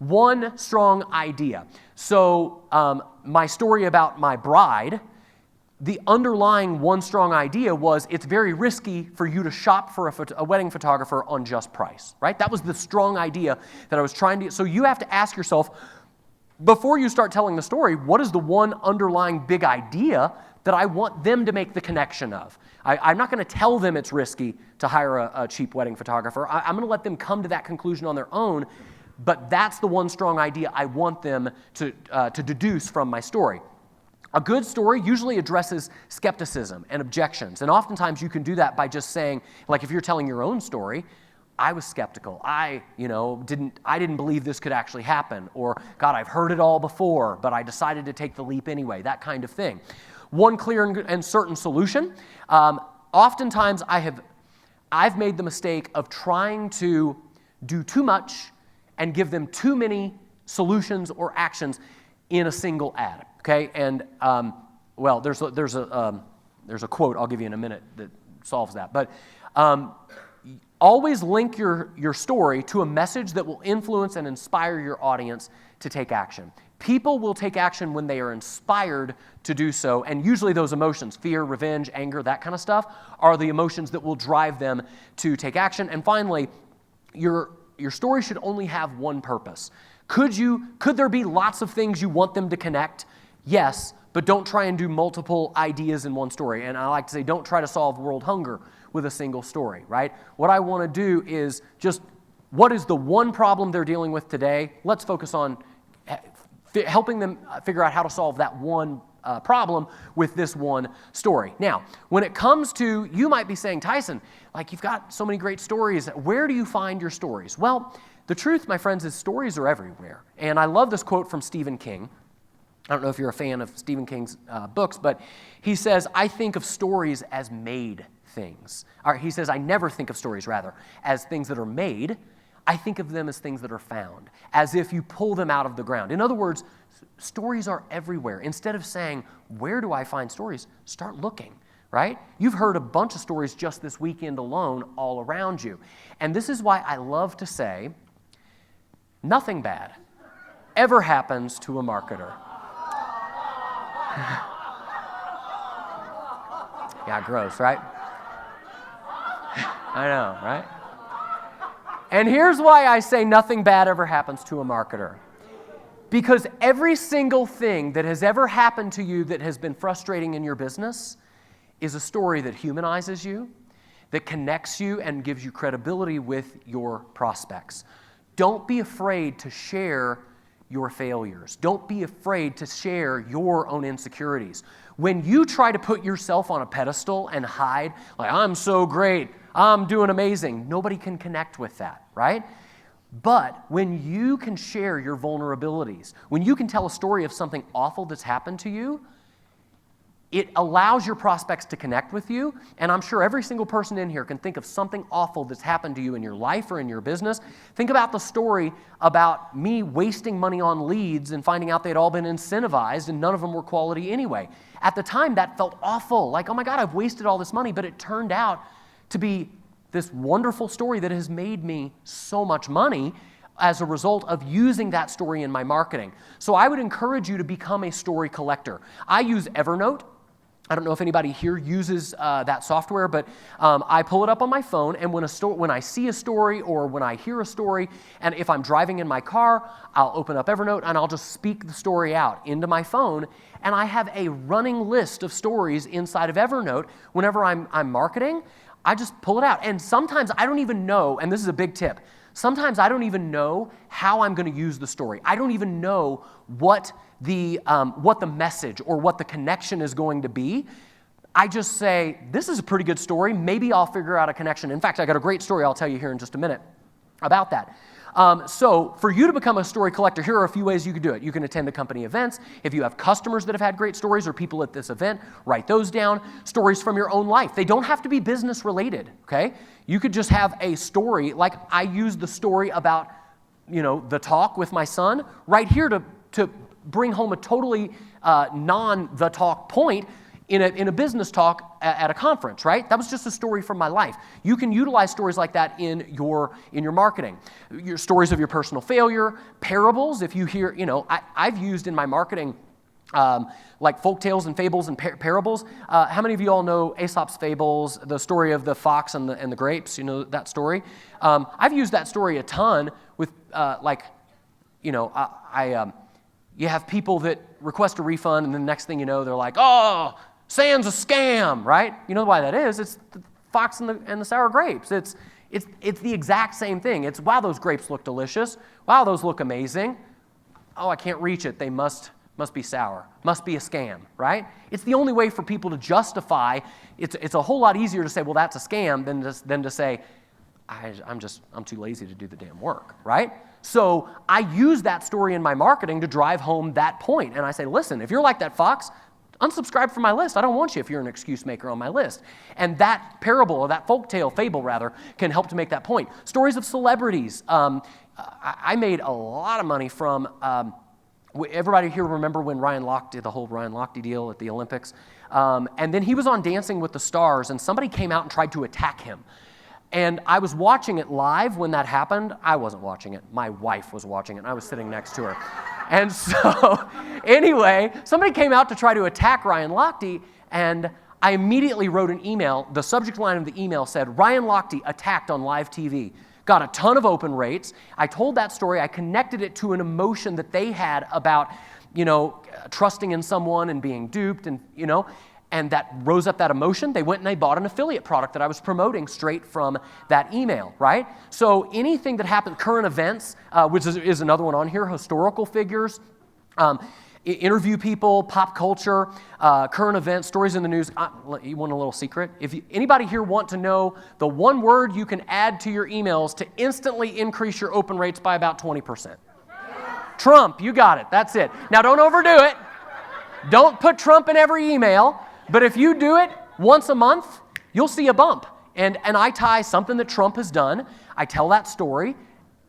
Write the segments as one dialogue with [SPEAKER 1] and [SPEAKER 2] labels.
[SPEAKER 1] One strong idea. So my story about my bride, the underlying one strong idea was it's very risky for you to shop for a wedding photographer on just price, right? That was the strong idea that I was trying to. So you have to ask yourself, before you start telling the story, what is the one underlying big idea that I want them to make the connection of? I'm not going to tell them it's risky to hire a cheap wedding photographer. I'm going to let them come to that conclusion on their own, but that's the one strong idea I want them to deduce from my story. A good story usually addresses skepticism and objections, and oftentimes you can do that by just saying, like if you're telling your own story, I was skeptical. I didn't believe this could actually happen, or God, I've heard it all before, but I decided to take the leap anyway. That kind of thing. One clear and certain solution. Oftentimes, I've made the mistake of trying to do too much and give them too many solutions or actions in a single ad. Okay, and there's a quote I'll give you in a minute that solves that, but. Always link your story to a message that will influence and inspire your audience to take action. People will take action when they are inspired to do so, and usually those emotions, fear, revenge, anger, that kind of stuff, are the emotions that will drive them to take action. And finally, your story should only have one purpose. Could there be lots of things you want them to connect? Yes, but don't try and do multiple ideas in one story. And I like to say, don't try to solve world hunger with a single story, right? What I want to do is just, what is the one problem they're dealing with today? Let's focus on helping them figure out how to solve that one problem with this one story. Now, when it comes to, you might be saying, Tyson, like you've got so many great stories. Where do you find your stories? Well, the truth, my friends, is stories are everywhere. And I love this quote from Stephen King. I don't know if you're a fan of Stephen King's books, but he says, I think of stories as made things. Or he says, I never think of stories, rather, as things that are made. I think of them as things that are found, as if you pull them out of the ground. In other words, stories are everywhere. Instead of saying, where do I find stories? Start looking, right? You've heard a bunch of stories just this weekend alone all around you. And this is why I love to say, nothing bad ever happens to a marketer. Yeah, gross, right? I know, right? And here's why I say nothing bad ever happens to a marketer. Because every single thing that has ever happened to you that has been frustrating in your business is a story that humanizes you, that connects you and gives you credibility with your prospects. Don't be afraid to share your failures. Don't be afraid to share your own insecurities. When you try to put yourself on a pedestal and hide, like, I'm so great, I'm doing amazing, nobody can connect with that, right? But when you can share your vulnerabilities, when you can tell a story of something awful that's happened to you, it allows your prospects to connect with you, and I'm sure every single person in here can think of something awful that's happened to you in your life or in your business. Think about the story about me wasting money on leads and finding out they'd all been incentivized and none of them were quality anyway. At the time, that felt awful, like, oh my God, I've wasted all this money, but it turned out to be this wonderful story that has made me so much money as a result of using that story in my marketing. So I would encourage you to become a story collector. I use Evernote. I don't know if anybody here uses that software, but I pull it up on my phone, and when I see a story or when I hear a story, and if I'm driving in my car, I'll open up Evernote and I'll just speak the story out into my phone, and I have a running list of stories inside of Evernote. Whenever I'm marketing, I just pull it out, and sometimes I don't even know, and this is a big tip, sometimes I don't even know how I'm going to use the story. I don't even know what the message or what the connection is going to be. I just say, this is a pretty good story. Maybe I'll figure out a connection. In fact, I got a great story I'll tell you here in just a minute about that. So for you to become a story collector, here are a few ways you could do it. You can attend the company events. If you have customers that have had great stories or people at this event, write those down. Stories from your own life. They don't have to be business related, okay? You could just have a story, like I used the story about, the talk with my son, right here to bring home a totally non-the talk point in a business talk at a conference, right? That was just a story from my life. You can utilize stories like that in your marketing. Your stories of your personal failure, parables. If you hear, I've used in my marketing like folk tales and fables and parables. How many of you all know Aesop's Fables, the story of the fox and the grapes? You know that story? I've used that story a ton with you have people that request a refund, and then the next thing you know, they're like, oh, sand's a scam, right? You know why that is? It's the fox and the sour grapes. It's the exact same thing. It's, wow, those grapes look delicious. Wow, those look amazing. Oh, I can't reach it. They must be sour. Must be a scam, right? It's the only way for people to justify. It's a whole lot easier to say, well, that's a scam than to say, I'm too lazy to do the damn work, right? So I use that story in my marketing to drive home that point. And I say, listen, if you're like that fox, unsubscribe from my list. I don't want you if you're an excuse maker on my list. And that parable, or that fable rather, can help to make that point. Stories of celebrities. I made a lot of money from, everybody here remember when Ryan Lochte did the whole Ryan Lochte deal at the Olympics? And then he was on Dancing with the Stars, and somebody came out and tried to attack him. And I was watching it live when that happened. I wasn't watching it. My wife was watching it, and I was sitting next to her. And so, anyway, somebody came out to try to attack Ryan Lochte, and I immediately wrote an email. The subject line of the email said, Ryan Lochte attacked on live TV. Got a ton of open rates. I told that story. I connected it to an emotion that they had about, trusting in someone and being duped, and that rose up that emotion. They went and they bought an affiliate product that I was promoting straight from that email, right? So anything that happened, current events, which is another one on here, historical figures, interview people, pop culture, current events, stories in the news. You want a little secret? If anybody here want to know the one word you can add to your emails to instantly increase your open rates by about 20%? Trump, you got it. That's it. Now don't overdo it. Don't put Trump in every email. But if you do it once a month, you'll see a bump. And I tie something that Trump has done, I tell that story,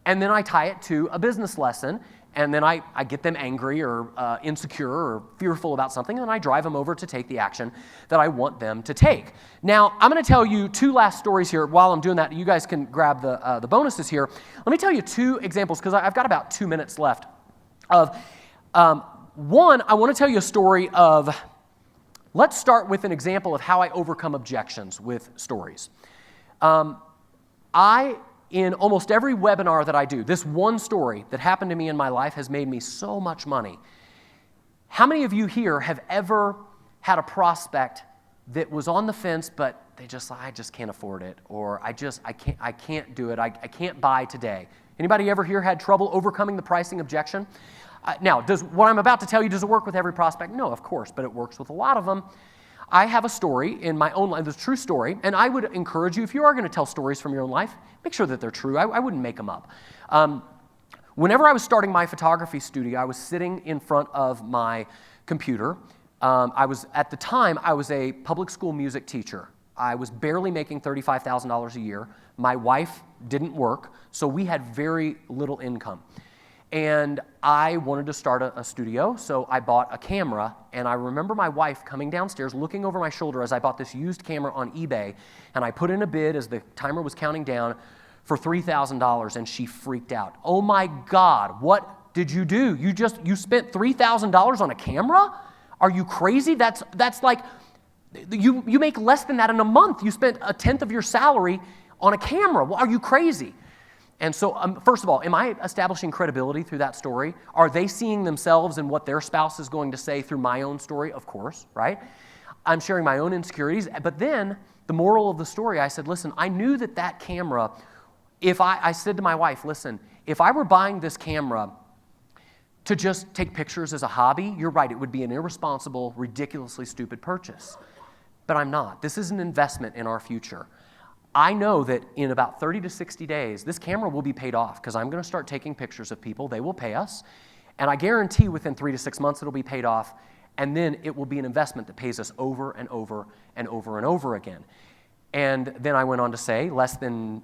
[SPEAKER 1] and then I tie it to a business lesson, and then I get them angry or insecure or fearful about something, and then I drive them over to take the action that I want them to take. Now, I'm going to tell you two last stories here. While I'm doing that, you guys can grab the bonuses here. Let me tell you two examples, because I've got about 2 minutes left. One, I want to tell you a story of... Let's start with an example of how I overcome objections with stories. In almost every webinar that I do, this one story that happened to me in my life has made me so much money. How many of you here have ever had a prospect that was on the fence, but I just can't afford it, or I can't do it, I can't buy today? Anybody ever here had trouble overcoming the pricing objection? Now, what I'm about to tell you, does it work with every prospect? No, of course, but it works with a lot of them. I have a story in my own life, it's a true story, and I would encourage you, if you are going to tell stories from your own life, make sure that they're true. I wouldn't make them up. Whenever I was starting my photography studio, I was sitting in front of my computer. At the time, I was a public school music teacher. I was barely making $35,000 a year. My wife didn't work, so we had very little income. And I wanted to start a studio, so I bought a camera, and I remember my wife coming downstairs, looking over my shoulder as I bought this used camera on eBay, and I put in a bid as the timer was counting down for $3,000, and she freaked out. Oh my God, what did you do? You spent $3,000 on a camera? Are you crazy? That's like, you make less than that in a month. You spent a tenth of your salary on a camera. Well, are you crazy? And so, first of all, am I establishing credibility through that story? Are they seeing themselves and what their spouse is going to say through my own story? Of course, right? I'm sharing my own insecurities. But then, the moral of the story, I said, listen, I knew that camera, I said to my wife, listen, if I were buying this camera to just take pictures as a hobby, you're right, it would be an irresponsible, ridiculously stupid purchase. But I'm not. This is an investment in our future. I know that in about 30 to 60 days, this camera will be paid off because I'm going to start taking pictures of people. They will pay us. And I guarantee within 3 to 6 months it'll be paid off. And then it will be an investment that pays us over and over and over and over again. And then I went on to say, less than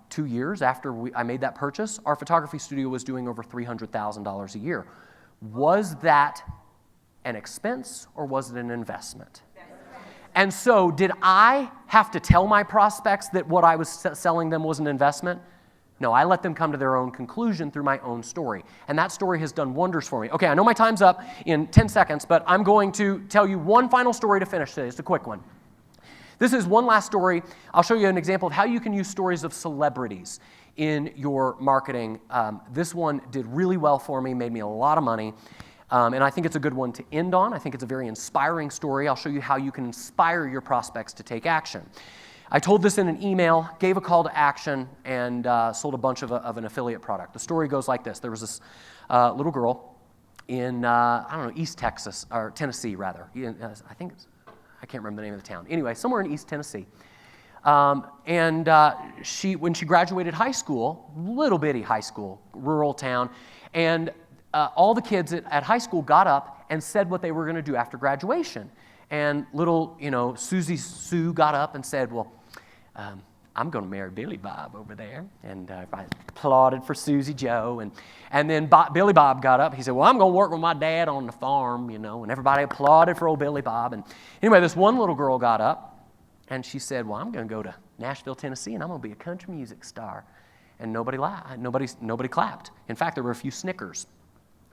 [SPEAKER 1] 2 years after I made that purchase, our photography studio was doing over $300,000 a year. Was that an expense or was it an investment? And so did I have to tell my prospects that what I was selling them was an investment? No, I let them come to their own conclusion through my own story. And that story has done wonders for me. Okay, I know my time's up in 10 seconds, but I'm going to tell you one final story to finish today. It's a quick one. This is one last story. I'll show you an example of how you can use stories of celebrities in your marketing. This one did really well for me, made me a lot of money. And I think it's a good one to end on. I think it's a very inspiring story. I'll show you how you can inspire your prospects to take action. I told this in an email, gave a call to action, and sold a bunch of an affiliate product. The story goes like this. There was this little girl in, East Texas, or Tennessee, rather. I can't remember the name of the town. Anyway, somewhere in East Tennessee. When she graduated high school, little bitty high school, rural town, and all the kids at high school got up and said what they were going to do after graduation. And little, Susie Sue got up and said, well, I'm going to marry Billy Bob over there. And I applauded for Susie Joe. And then Billy Bob got up. He said, well, I'm going to work with my dad on the farm, and everybody applauded for old Billy Bob. And anyway, this one little girl got up, and she said, well, I'm going to go to Nashville, Tennessee, and I'm going to be a country music star. And nobody clapped. In fact, there were a few snickers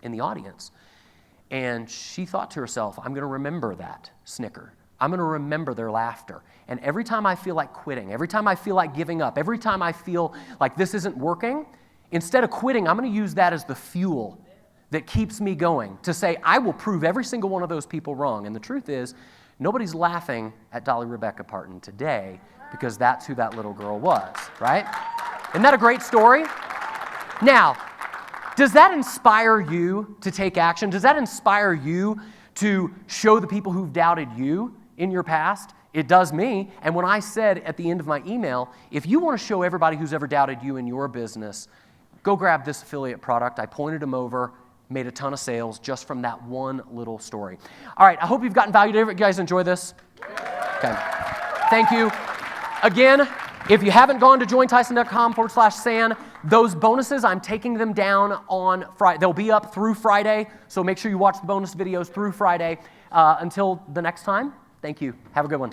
[SPEAKER 1] in the audience. And she thought to herself, I'm going to remember that snicker. I'm going to remember their laughter. And every time I feel like quitting, every time I feel like giving up, every time I feel like this isn't working, instead of quitting, I'm going to use that as the fuel that keeps me going to say, I will prove every single one of those people wrong. And the truth is, nobody's laughing at Dolly Rebecca Parton today because that's who that little girl was, right? Isn't that a great story? Now, does that inspire you to take action? Does that inspire you to show the people who've doubted you in your past? It does me. And when I said at the end of my email, if you want to show everybody who's ever doubted you in your business, go grab this affiliate product. I pointed them over, made a ton of sales just from that one little story. All right, I hope you've gotten value. Did you guys enjoy this? Okay. Thank you. Again, if you haven't gone to jointyson.com/SAN, those bonuses, I'm taking them down on Friday. They'll be up through Friday, so make sure you watch the bonus videos through Friday. Until the next time, thank you. Have a good one.